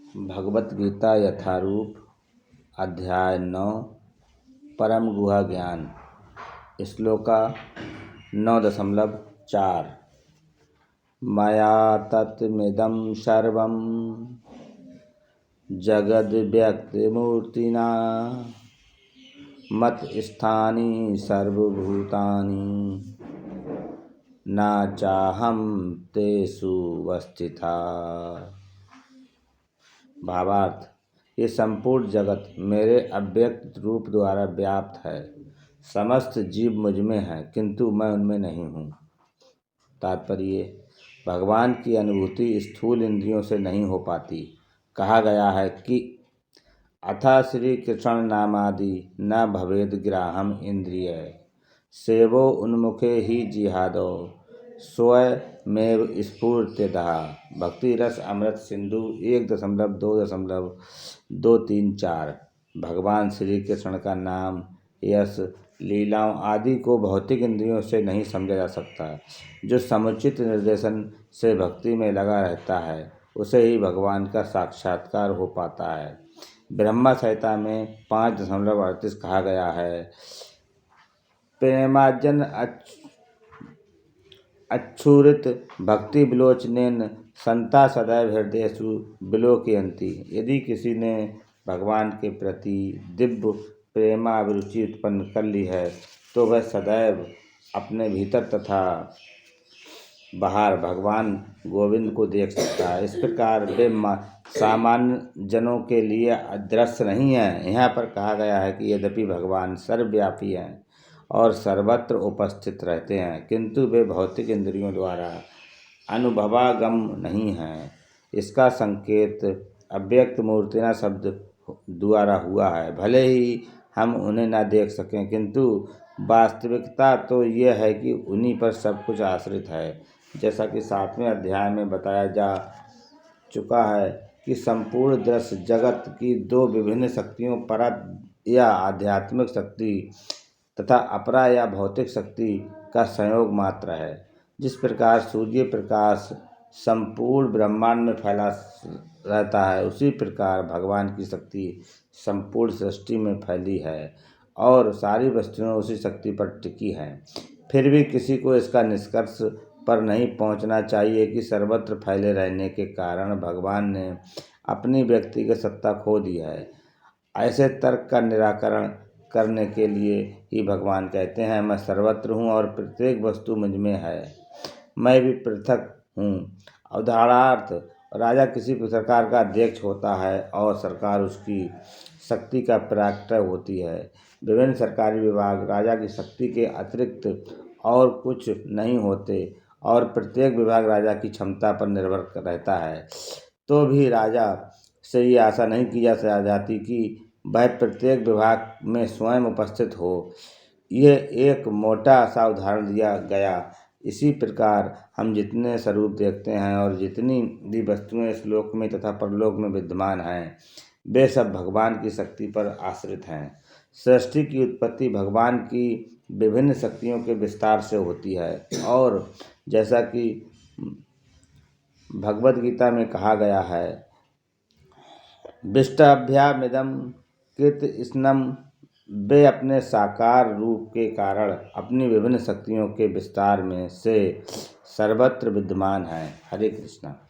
भगवत गीता यथारूप अध्याय 9 परम गुहा ज्ञान श्लोका 9.4 मया तत्मिदं सर्वं जगद्व्यक्तमूर्तिना मत्स्थानि सर्वभूतानि न चाहं तेषु वस्थिता। भावार्थ, ये संपूर्ण जगत मेरे अव्यक्त रूप द्वारा व्याप्त है। समस्त जीव मुझ में हैं, किंतु मैं उनमें नहीं हूँ। तात्पर्य, भगवान की अनुभूति स्थूल इंद्रियों से नहीं हो पाती। कहा गया है कि अथा श्री कृष्ण नामादि न भवेद ग्राहम इंद्रिय सेवो उन्मुखे ही जिहादो स्वयमेव स्फूर्त्यतः। भक्ति रस अमृत सिंधु 1.2.234। भगवान श्री कृष्ण का नाम, यश, लीलाओं आदि को भौतिक इंद्रियों से नहीं समझा जा सकता। जो समुचित निर्देशन से भक्ति में लगा रहता है उसे ही भगवान का साक्षात्कार हो पाता है। ब्रह्मा संहिता में 5.38 कहा गया है, प्रेमाजन अच्छुरित भक्ति विलोचनेन संता सदैव हृदयसु विलोकयन्ति। यदि किसी ने भगवान के प्रति दिव्य प्रेमाभिरुचि उत्पन्न कर ली है तो वह सदैव अपने भीतर तथा बाहर भगवान गोविंद को देख सकता है। इस प्रकार वे सामान्य जनों के लिए अदृश्य नहीं है। यहाँ पर कहा गया है कि यद्यपि भगवान सर्वव्यापी हैं और सर्वत्र उपस्थित रहते हैं, किंतु वे भौतिक इंद्रियों द्वारा अनुभवागम नहीं हैं। इसका संकेत अव्यक्त मूर्तिना शब्द द्वारा हुआ है। भले ही हम उन्हें न देख सकें, किंतु वास्तविकता तो यह है कि उन्हीं पर सब कुछ आश्रित है। जैसा कि 7वें अध्याय में बताया जा चुका है कि संपूर्ण दृश्य जगत की दो विभिन्न शक्तियों, परा या आध्यात्मिक शक्ति तथा अपरा या भौतिक शक्ति का संयोग मात्र है। जिस प्रकार सूर्य प्रकाश संपूर्ण ब्रह्मांड में फैला रहता है, उसी प्रकार भगवान की शक्ति संपूर्ण सृष्टि में फैली है और सारी वस्तुएं उसी शक्ति पर टिकी हैं। फिर भी किसी को इसका निष्कर्ष पर नहीं पहुंचना चाहिए कि सर्वत्र फैले रहने के कारण भगवान ने अपनी व्यक्तिगत सत्ता खो दी है। ऐसे तर्क का निराकरण करने के लिए ही भगवान कहते हैं, मैं सर्वत्र हूँ और प्रत्येक वस्तु मुझ में है, मैं भी पृथक हूँ। उदाहरणार्थ, राजा किसी सरकार का अध्यक्ष होता है और सरकार उसकी शक्ति का प्रकटय होती है। विभिन्न सरकारी विभाग राजा की शक्ति के अतिरिक्त और कुछ नहीं होते और प्रत्येक विभाग राजा की क्षमता पर निर्भर रहता है। तो भी राजा से ये आशा नहीं की जा जाती कि वह प्रत्येक विभाग में स्वयं उपस्थित हो। यह एक मोटा सा उदाहरण दिया गया। इसी प्रकार हम जितने स्वरूप देखते हैं और जितनी भी वस्तुएं इस लोक में तथा परलोक में विद्यमान हैं, वे सब भगवान की शक्ति पर आश्रित हैं। सृष्टि की उत्पत्ति भगवान की विभिन्न शक्तियों के विस्तार से होती है और जैसा कि भगवत गीता में कहा गया है, विष्टाभ्यामिदं कृतस्नम, वे अपने साकार रूप के कारण अपनी विभिन्न शक्तियों के विस्तार में से सर्वत्र विद्यमान हैं। हरे कृष्णा।